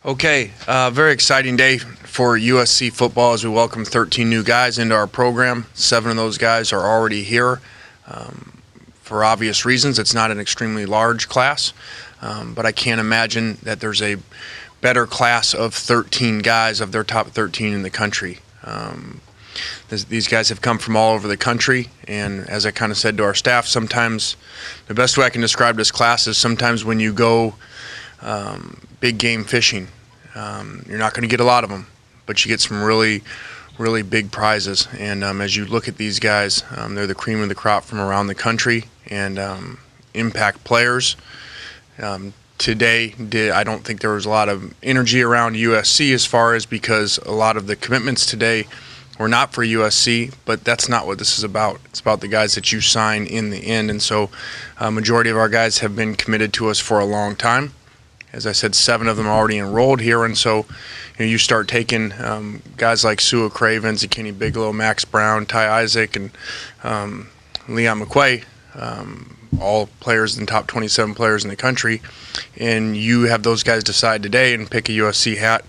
Okay, very exciting day for USC football as we welcome 13 new guys into our program. 7 of those guys are already here. For obvious reasons, it's not an extremely large class, but I can't imagine that there's a better class of 13 guys of their top 13 in the country. These guys have come from all over the country, and as I kind of said to our staff, sometimes the best way I can describe this class is sometimes when you go big game fishing, you're not going to get a lot of them, but you get some really big prizes. And as you look at these guys, they're the cream of the crop from around the country and impact players. Today, I don't think there was a lot of energy around USC as far as because a lot of the commitments today were not for USC, but that's not what this is about. It's about the guys that you sign in the end. And so a majority of our guys have been committed to us for a long time. As I said, 7 of them are already enrolled here, and so you start taking guys like Sua Cravens, Kenny Bigelow, Max Brown, Ty Isaac, and Leon McQuay, all players in the top 27 players in the country, and you have those guys decide today and pick a USC hat.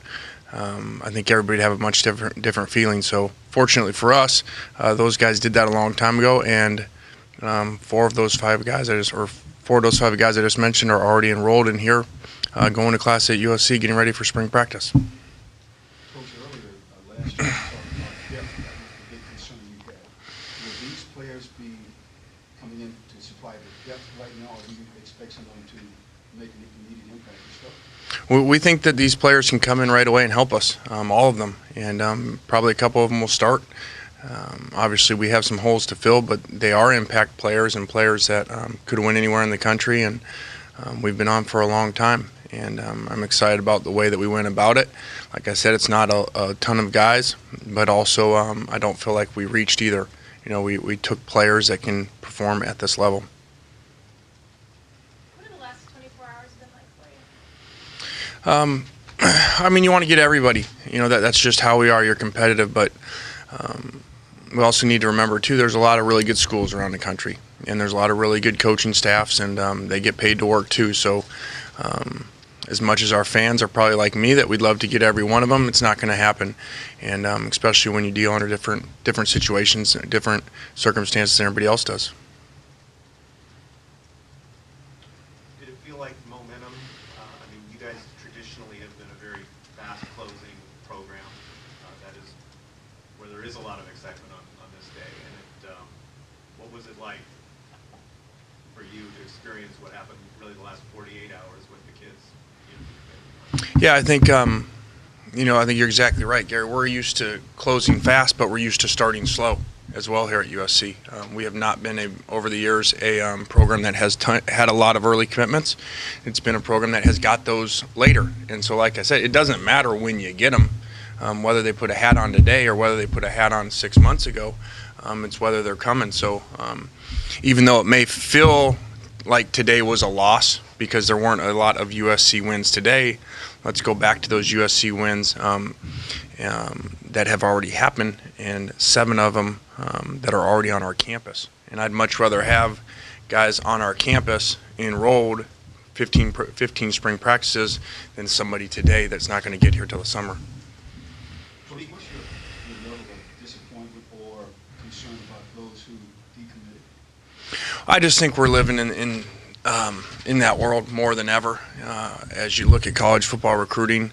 I think everybody would have a much different feeling. So fortunately for us, those guys did that a long time ago, and 4 of those 5 guys I just mentioned are already enrolled in here. Going to class at USC, getting ready for spring practice. Coach, earlier last year, you talked about depth. That was the big concern you had. Will these players be coming in to supply the depth right now, or do you expect someone to make an immediate impact and stuff? We think that these players can come in right away and help us, all of them, and probably a couple of them will start. Obviously, we have some holes to fill, but they are impact players and players that could win anywhere in the country, and we've been on for a long time. And I'm excited about the way that we went about it. Like I said, it's not a ton of guys, but also I don't feel like we reached either. We took players that can perform at this level. What have the last 24 hours been like for you? I mean, you want to get everybody. That's just how we are. You're competitive, but we also need to remember, too, there's a lot of really good schools around the country, and there's a lot of really good coaching staffs, and they get paid to work, too. So as much as our fans are probably like me that we'd love to get every one of them, it's not going to happen, and especially when you deal under different situations, different circumstances than everybody else does. Did it feel like momentum? I mean, you guys traditionally have been a very fast-closing program. That is where there is a lot of excitement on this day. And what was it like for you to experience what happened really the last 48 hours with the kids? Yeah, I think I think you're exactly right, Gary. We're used to closing fast, but we're used to starting slow as well here at USC. We have not been over the years a program that has had a lot of early commitments. It's been a program that has got those later, and so like I said, it doesn't matter when you get them, whether they put a hat on today or whether they put a hat on 6 months ago. It's whether they're coming. So even though it may feel like today was a loss because there weren't a lot of USC wins today, let's go back to those USC wins that have already happened, and 7 of them that are already on our campus. And I'd much rather have guys on our campus enrolled 15 spring practices than somebody today that's not going to get here till the summer. What's your level of disappointment or concern about those who decommitted? I just think we're living in that world more than ever. As you look at college football recruiting,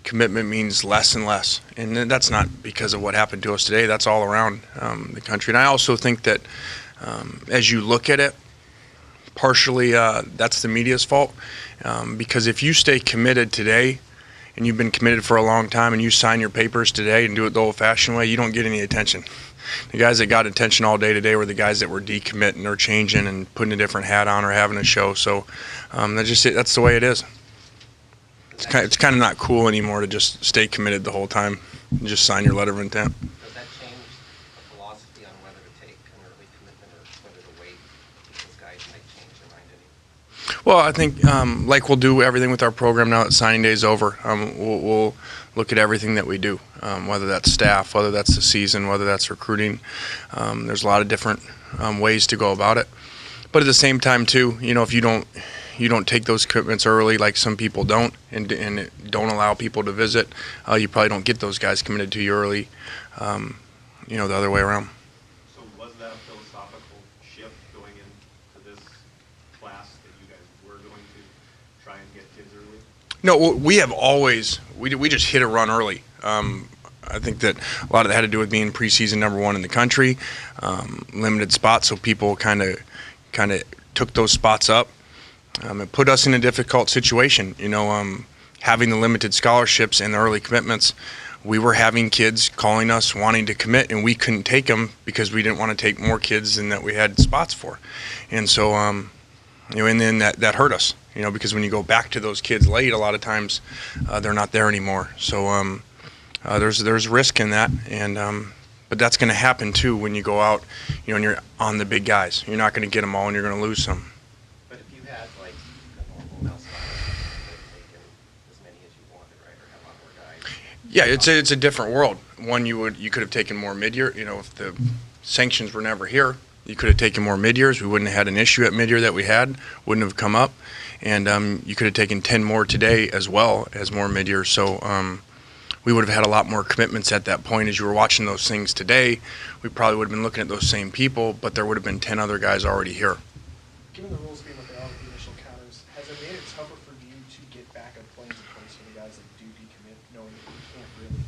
commitment means less and less. And that's not because of what happened to us today. That's all around the country. And I also think that as you look at it, partially that's the media's fault. Because if you stay committed today and you've been committed for a long time and you sign your papers today and do it the old-fashioned way, you don't get any attention. The guys that got attention all day today were the guys that were decommitting or changing and putting a different hat on or having a show. So that's the way it is. It's kind of not cool anymore to just stay committed the whole time and just sign your letter of intent. Does that change the philosophy on whether to take an early commitment or whether to wait because guys might change their mind anyway? Well, I think like we'll do everything with our program now that signing day is over. We'll look at everything that we do, whether that's staff, whether that's the season, whether that's recruiting. There's a lot of different ways to go about it. But at the same time, too, if you don't take those commitments early, like some people don't, and don't allow people to visit, you probably don't get those guys committed to you early. The other way around. So was that a philosophical shift going into this class that you guys were going to try and get kids early? No, we have always we just hit a run early. I think that a lot of that had to do with being preseason #1 in the country, limited spots, so people kind of took those spots up. It put us in a difficult situation. Having the limited scholarships and the early commitments, we were having kids calling us wanting to commit, and we couldn't take them because we didn't want to take more kids than that we had spots for. And so, and then that hurt us, because when you go back to those kids late, a lot of times they're not there anymore. So there's risk in that, and but that's going to happen too when you go out, and you're on the big guys. You're not going to get them all, and you're going to lose some. But if you had like a normal house scholarship, you could have taken as many as you wanted, right, or have a lot more guys. Yeah, it's a different world. One, you could have taken more mid-year. If the sanctions were never here, you could have taken more mid-years. We wouldn't have had an issue at mid-year that we had. Wouldn't have come up. And you could have taken 10 more today as well as more mid-years. So we would have had a lot more commitments at that point. As you were watching those things today, we probably would have been looking at those same people, but there would have been 10 other guys already here. Given the rules being what they are with the initial counters, has it made it tougher for you to get backup plans in place for the guys that do decommit, knowing that you can't really,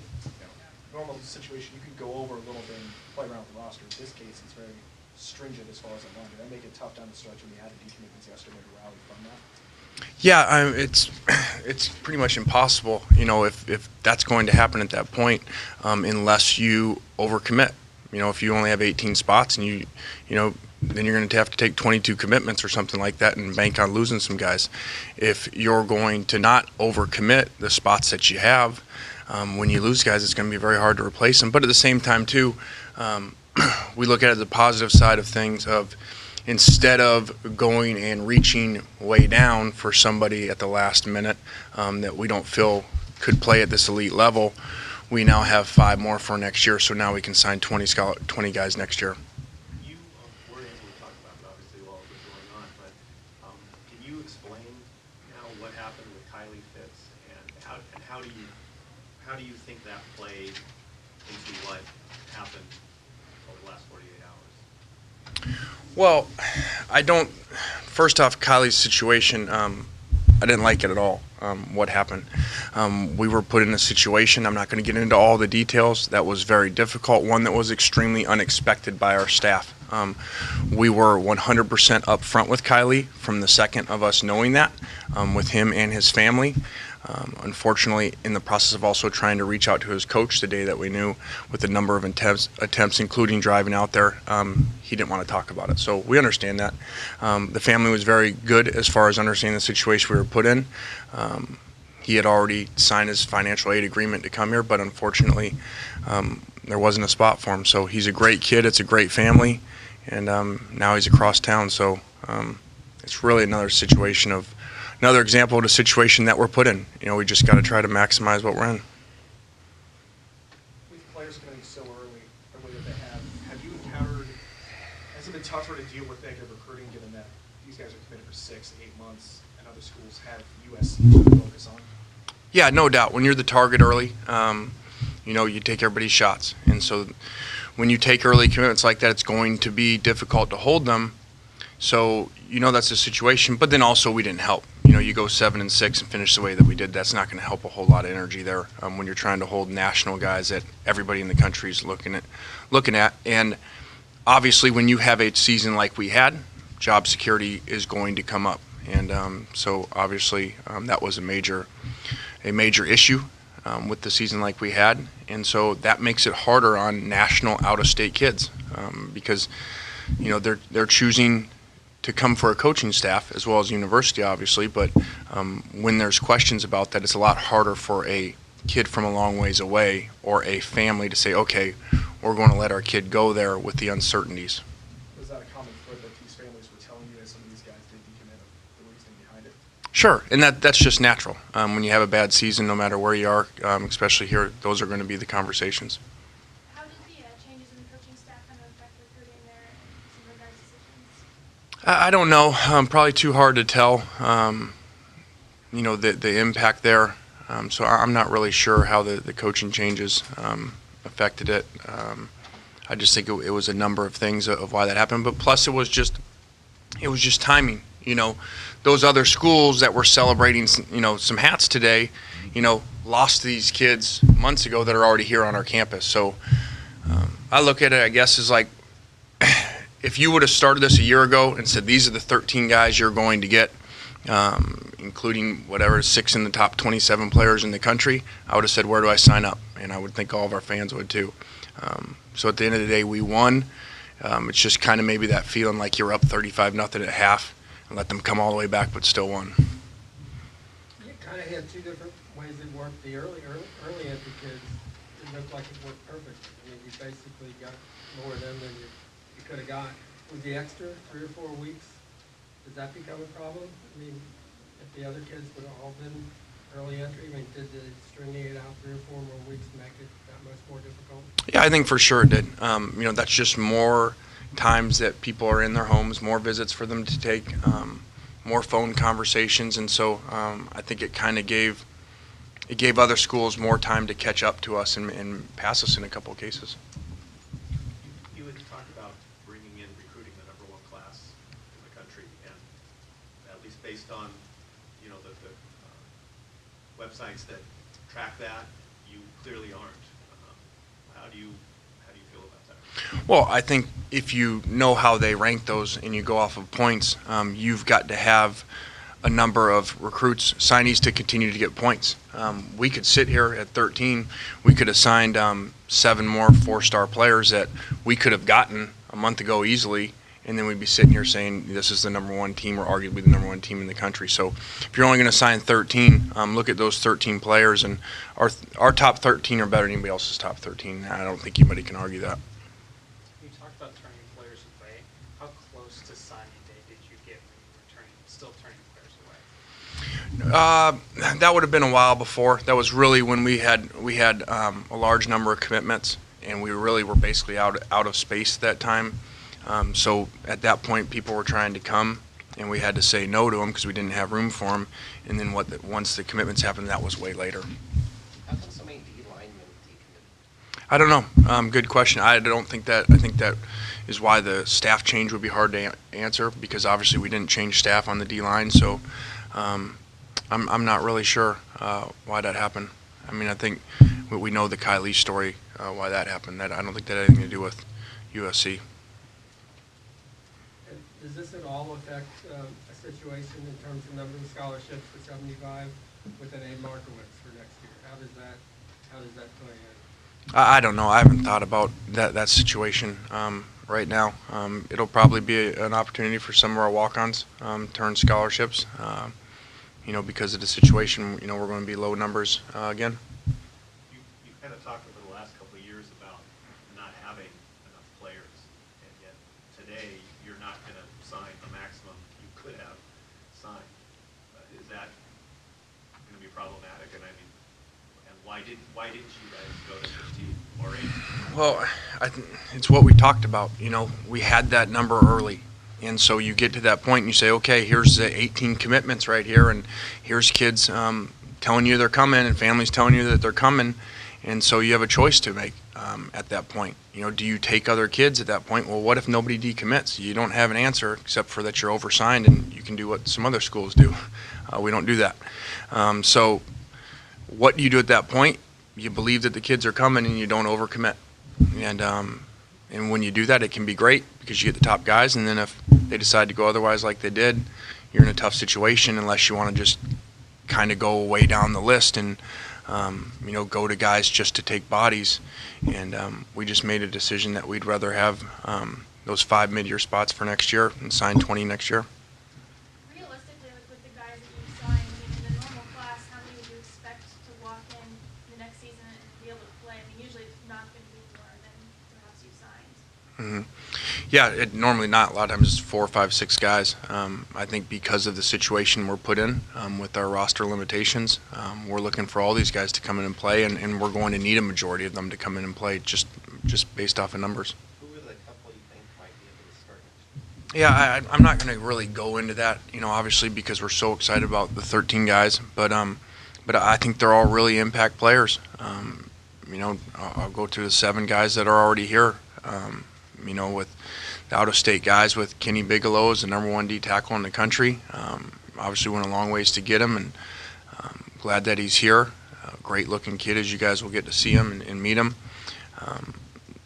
normal situation, you can go over a little bit and play around with the roster. In this case, it's very stringent as far as I'm concerned. Did that make it tough down the stretch when you had the decommitments yesterday to rally from that? Yeah, it's pretty much impossible, if that's going to happen at that point, unless you overcommit. If you only have 18 spots and then you're going to have to take 22 commitments or something like that and bank on losing some guys. If you're going to not overcommit the spots that you have, when you lose guys, it's going to be very hard to replace them. But at the same time, too, we look at it as the positive side of things of instead of going and reaching way down for somebody at the last minute that we don't feel could play at this elite level, we now have 5 more for next year, so now we can sign 20 guys next year. You were able to talk about it, obviously, while it was going on, but can you explain now what happened with Kylie Fitz, and how do you think that played into what happened over the last 48 hours? Well, first off, Kylie's situation, I didn't like it at all, what happened. We were put in a situation, I'm not going to get into all the details, that was very difficult, one that was extremely unexpected by our staff. We were 100% upfront with Kylie from the second of us knowing that, with him and his family. Unfortunately, in the process of also trying to reach out to his coach the day that we knew, with a number of attempts, including driving out there, he didn't want to talk about it. So we understand that. The family was very good as far as understanding the situation we were put in. He had already signed his financial aid agreement to come here, but unfortunately, there wasn't a spot for him. So he's a great kid. It's a great family, and now he's across town. So it's really another example of the situation that we're put in. We just got to try to maximize what we're in. With players coming so early, the way that they have you encountered, has it been tougher to deal with negative recruiting given that these guys are committed for 6, 8 months and other schools have USC to focus on? Yeah, no doubt. When you're the target early, you take everybody's shots. And so when you take early commitments like that, it's going to be difficult to hold them. So, that's the situation. But then also we didn't help. You go 7-6 and finish the way that we did. That's not going to help a whole lot of energy there when you're trying to hold national guys that everybody in the country is looking at. And obviously, when you have a season like we had, job security is going to come up. And so obviously that was a major issue with the season like we had. And so that makes it harder on national out-of-state kids because they're choosing to come for a coaching staff as well as university, obviously, but when there's questions about that, it's a lot harder for a kid from a long ways away or a family to say, okay, we're going to let our kid go there with the uncertainties. Was that a common thread that these families were telling you as some of these guys did decommit of the reasoning behind it? Sure, and that's just natural. When you have a bad season, no matter where you are, especially here, those are going to be the conversations. How did the changes in the coaching staff kind of affect recruiting there and some of the guys' decisions? I don't know. Probably too hard to tell. The impact there. So I'm not really sure how the coaching changes affected it. I just think it was a number of things of why that happened. But plus, it was just timing. Those other schools that were celebrating, some hats today, lost these kids months ago that are already here on our campus. So I look at it, I guess, as like, if you would have started this a year ago and said, these are the 13 guys you're going to get, including whatever, 6 in the top 27 players in the country, I would have said, where do I sign up? And I would think all of our fans would too. So at the end of the day, we won. It's just kind of maybe that feeling like you're up 35-0 at half and let them come all the way back, but still won. You kind of had two different ways it worked. The early entry kids, it looked like it worked perfect. I mean, you basically got more of them than you could have got. With the extra 3 or 4 weeks, does that become a problem? I mean, if the other kids would have all been early entry, I mean, did the stringing it out 3 or 4 more weeks make it that much more difficult? Yeah, I think for sure it did. That's just more times that people are in their homes, more visits for them to take, more phone conversations, and so I think it kind of gave other schools more time to catch up to us and pass us in a couple of cases. You had talked about bringing in, recruiting the #1 class in the country, and at least based on, the websites that track that, you clearly aren't. How do you feel about that? Well, I think if you know how they rank those and you go off of points, you've got to have a number of recruits, signees to continue to get points. We could sit here at 13. We could have signed 7 more 4-star players that we could have gotten a month ago easily, and then we'd be sitting here saying this is the #1 team or arguably the #1 team in the country. So if you're only going to sign 13, look at those 13 players, and our top 13 are better than anybody else's top 13. I don't think anybody can argue that. You talked about turning players away. How close to signing day did you get when you were still turning players away? That would have been a while before. That was really when we had a large number of commitments, and we really were basically out of space at that time. So at that point, people were trying to come, and we had to say no to them because we didn't have room for them. And then once the commitments happened, that was way later. How come so many D linemen decommitted? I don't know. Good question. I think that is why the staff change would be hard to answer, because obviously we didn't change staff on the D line. So I'm not really sure why that happened. I mean, I think we know the Kylie story, why that happened. I don't think that had anything to do with USC. And does this at all affect a situation in terms of number of scholarships for 75 with an A. Markowitz for next year? How does that play in? I don't know. I haven't thought about that situation right now. It'll probably be an opportunity for some of our walk-ons to earn scholarships. Because of the situation, we're going to be low numbers again. You kind of talked over the last couple of years about not having enough players, and yet today you're not going to sign the maximum you could have signed. Is that going to be problematic? And why didn't you guys go to 15 or 8? Well, it's what we talked about. We had that number early. And so you get to that point and you say, okay, here's the 18 commitments right here, and here's kids telling you they're coming and families telling you that they're coming. And so you have a choice to make at that point. Do you take other kids at that point? Well, what if nobody decommits? You don't have an answer except for that you're oversigned and you can do what some other schools do. We don't do that. So what do you do at that point? You believe that the kids are coming and you don't overcommit. And when you do that, it can be great because you get the top guys. And then if they decide to go otherwise like they did, you're in a tough situation unless you want to just kind of go way down the list and, go to guys just to take bodies. And we just made a decision that we'd rather have those 5 mid-year spots for next year and sign 20 next year. Realistically, with the guys that you signed, in the normal class, how many would you expect to walk in the next season and be able to play? I mean, usually it's not going to be more than perhaps you signed. Mm-hmm. Yeah, normally not. A lot of times it's 4, 5, 6 guys. I think because of the situation we're put in with our roster limitations, we're looking for all these guys to come in and play, and we're going to need a majority of them to come in and play just based off of numbers. Who are the couple you think might be able to start Yeah, I'm not going to really go into that, obviously because we're so excited about the 13 guys, but I think they're all really impact players. I'll go to the 7 guys that are already here. With the out-of-state guys, with Kenny Bigelow as the #1 D tackle in the country. Obviously went a long ways to get him, and glad that he's here. Great-looking kid, as you guys will get to see him and meet him.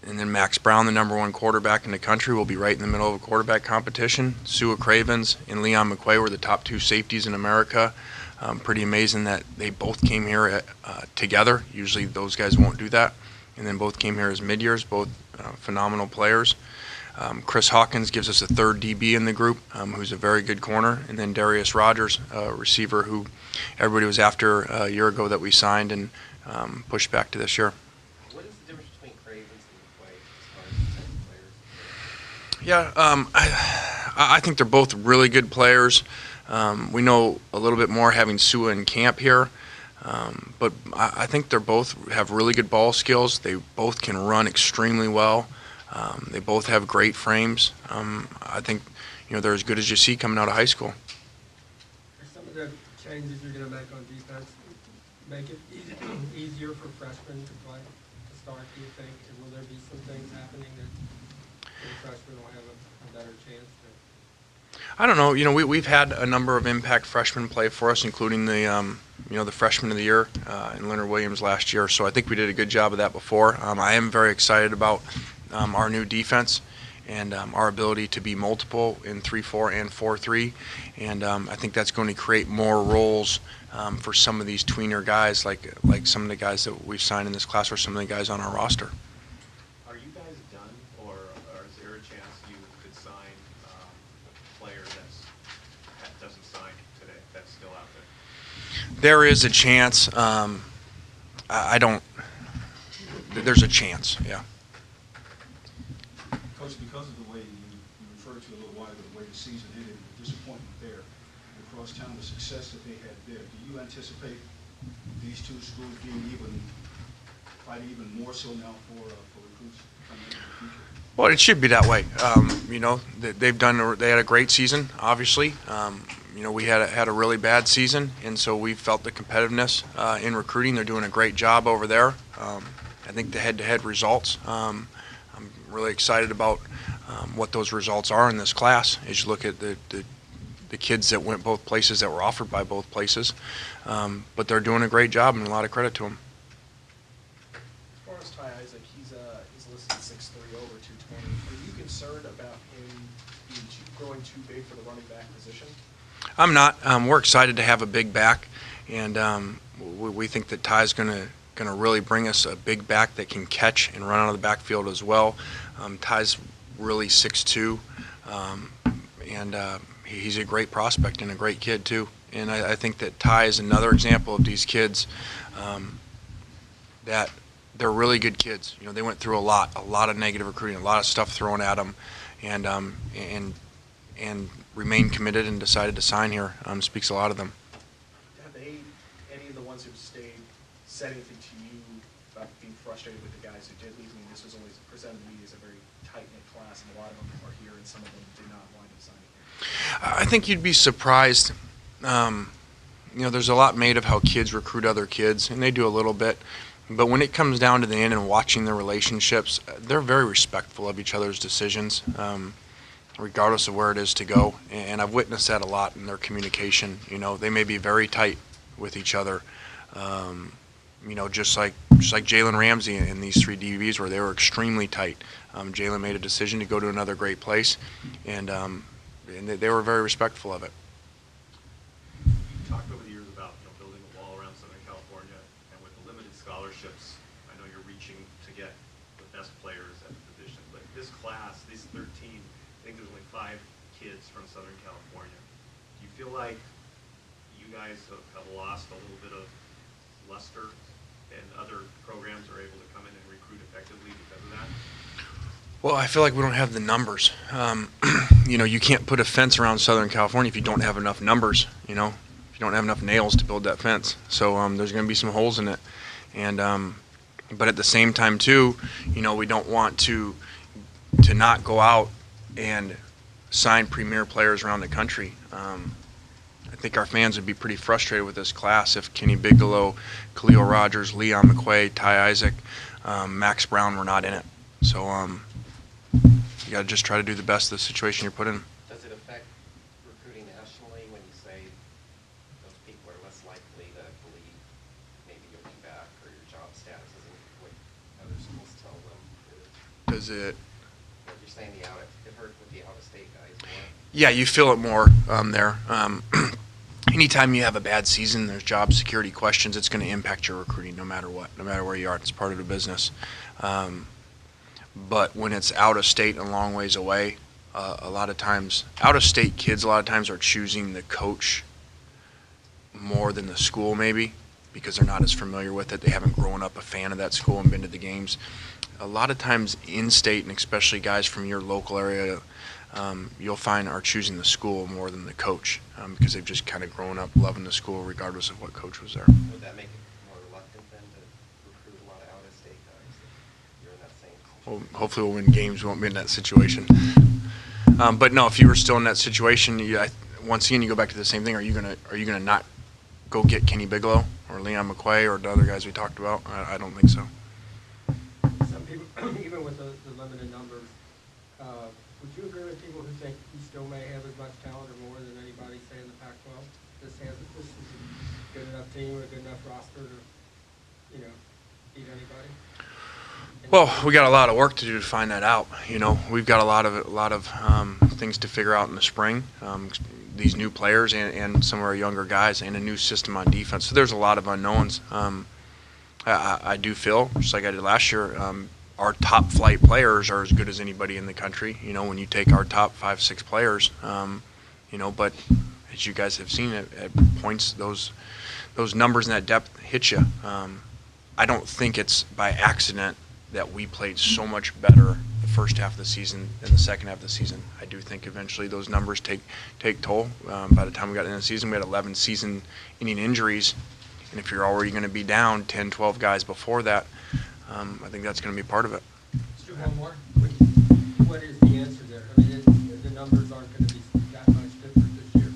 And then Max Brown, the #1 quarterback in the country, will be right in the middle of a quarterback competition. Sua Cravens and Leon McQuay were the top 2 safeties in America. Pretty amazing that they both came here together. Usually those guys won't do that. And then both came here as mid-years, both phenomenal players. Chris Hawkins gives us a 3rd DB in the group, who's a very good corner. And then Darius Rogers, a receiver who everybody was after a year ago that we signed and pushed back to this year. What is the difference between Cravens and McQuay as far as the type of players? Yeah, I think they're both really good players. We know a little bit more having Sua in camp here, but I think they're both have really good ball skills. They both can run extremely well. They both have great frames. I think they're as good as you see coming out of high school. Are some of the changes you're going to make on defense make it easier for freshmen to play to start, do you think? And will there be some things happening that the freshmen will have a better chance to? I don't know. We've had a number of impact freshmen play for us, including the freshman of the year in Leonard Williams last year. So I think we did a good job of that before. I am very excited about our new defense and our ability to be multiple in 3-4 and 4-3. And I think that's going to create more roles for some of these tweener guys, like some of the guys that we've signed in this class or some of the guys on our roster. Are you guys done, or is there a chance you could sign a player that doesn't sign today, that's still out there? There is a chance. There's a chance, yeah. Coach, because of the way you referred to a little while ago, the way the season ended, the disappointment there, across town, the success that they had there, do you anticipate these 2 schools fighting even more so now for recruits coming in the future? Well, it should be that way. They had a great season, obviously. We had a really bad season, and so we felt the competitiveness in recruiting. They're doing a great job over there. I think the head-to-head results, I'm really excited about what those results are in this class as you look at the kids that went both places, that were offered by both places. But they're doing a great job, and a lot of credit to them. As far as Ty Isaac, he's listed 6'3", over 220. Are you concerned about him growing too big for the running back position? I'm not. We're excited to have a big back, and we think that Ty's going to really bring us a big back that can catch and run out of the backfield as well. Ty's really 6'2", and he's a great prospect and a great kid too. And I think that Ty is another example of these kids that they're really good kids. They went through a lot of negative recruiting, a lot of stuff thrown at them, and remained committed and decided to sign here. Speaks a lot of them. Have any of the ones who stayed, said anything to you about being frustrated with the guys who did leave? I mean, this was always presented to me as a very tight-knit class, and a lot of them are here, and some of them did not wind up signing here. I think you'd be surprised. There's a lot made of how kids recruit other kids, and they do a little bit. But when it comes down to the end and watching their relationships, they're very respectful of each other's decisions, regardless of where it is to go. And I've witnessed that a lot in their communication. They may be very tight with each other, just like Jalen Ramsey and these 3 DBs, where they were extremely tight. Jalen made a decision to go to another great place, and they were very respectful of it. You talked over the years about building a wall around Southern California, and with the limited scholarships, I know you're reaching to get the best players at the position. But this class, these 13, I think there's only 5 kids from Southern California. Do you feel like you guys have lost a little bit of luster, and other programs are able to come in and recruit effectively because of that? Well, I feel like we don't have the numbers. You can't put a fence around Southern California if you don't have enough numbers, if you don't have enough nails to build that fence. So there's going to be some holes in it. And but at the same time, too, we don't want to not go out and sign premier players around the country. I think our fans would be pretty frustrated with this class if Kenny Bigelow, Khalil Rogers, Leon McQuay, Ty Isaac, Max Brown were not in it. So you got to just try to do the best of the situation you're put in. Does it affect recruiting nationally when you say those people are less likely to believe maybe you'll be back or your job status isn't what other schools tell them? Does it? Like you're saying it hurt with the out-of-state guys more. Yeah, you feel it more there. Anytime you have a bad season, there's job security questions. It's going to impact your recruiting no matter what, no matter where you are. It's part of the business. But when it's out of state and a long ways away, a lot of times, out of state kids a lot of times are choosing the coach more than the school maybe because they're not as familiar with it. They haven't grown up a fan of that school and been to the games. A lot of times in-state, and especially guys from your local area, you'll find are choosing the school more than the coach because they've just kind of grown up loving the school regardless of what coach was there. Would that make it more reluctant then to recruit a lot of out-of-state guys if you're in that same situation? Well, hopefully we'll win games. We won't be in that situation. But no, if you were still in that situation, once again you go back to the same thing. Are you gonna not go get Kenny Bigelow or Leon McQuay or the other guys we talked about? I don't think so. Some people, even with the limited numbers, would you agree with people who think he still may have as much talent or more than anybody, say, in the Pac-12? This is a good enough team or a good enough roster to, beat anybody? Well, we got a lot of work to do to find that out. We've got a lot of things to figure out in the spring. These new players and some of our younger guys and a new system on defense. So there's a lot of unknowns. I do feel, just like I did last year, our top flight players are as good as anybody in the country. When you take our top 5-6 players, but as you guys have seen at points, those numbers and that depth hit you. I don't think it's by accident that we played so much better the first half of the season than the second half of the season. I do think eventually those numbers take toll. By the time we got into the season, we had 11 season-ending injuries, and if you're already going to be down 10, 12 guys before that, I think that's going to be part of it. Let's do one more. What is the answer there? I mean, the numbers aren't going to be that much different this year.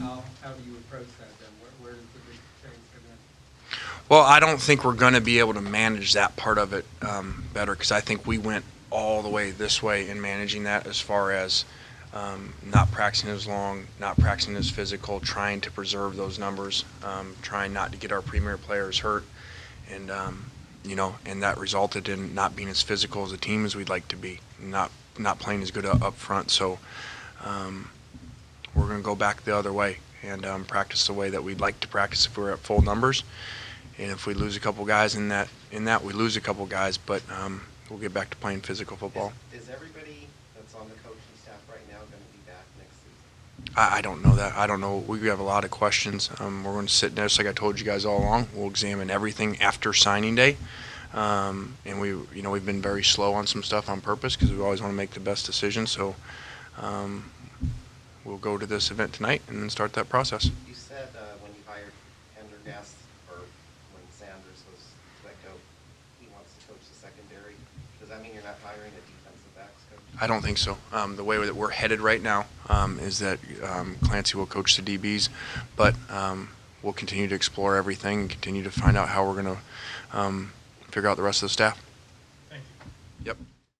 How do you approach that then? Where does the big change come in? Well, I don't think we're going to be able to manage that part of it better because I think we went all the way this way in managing that as far as not practicing as long, not practicing as physical, trying to preserve those numbers, trying not to get our premier players hurt, and and that resulted in not being as physical as a team as we'd like to be, not playing as good up front. So we're going to go back the other way and practice the way that we'd like to practice if we were at full numbers. And if we lose a couple guys in that we lose a couple guys, but we'll get back to playing physical football. Is everybody that's on the coaching staff right now going to be back next season? I don't know that. I don't know. We have a lot of questions. We're going to sit there, just like I told you guys all along. We'll examine everything after signing day, and we've been very slow on some stuff on purpose because we always want to make the best decision. So we'll go to this event tonight and then start that process. You said when you hired Pendergast, or when Sanders was let go, he wants to coach the secondary. Does that mean you're not hiring a defensive backs coach? I don't think so. The way that we're headed right now is that Clancy will coach the DBs, but we'll continue to explore everything and continue to find out how we're going to figure out the rest of the staff.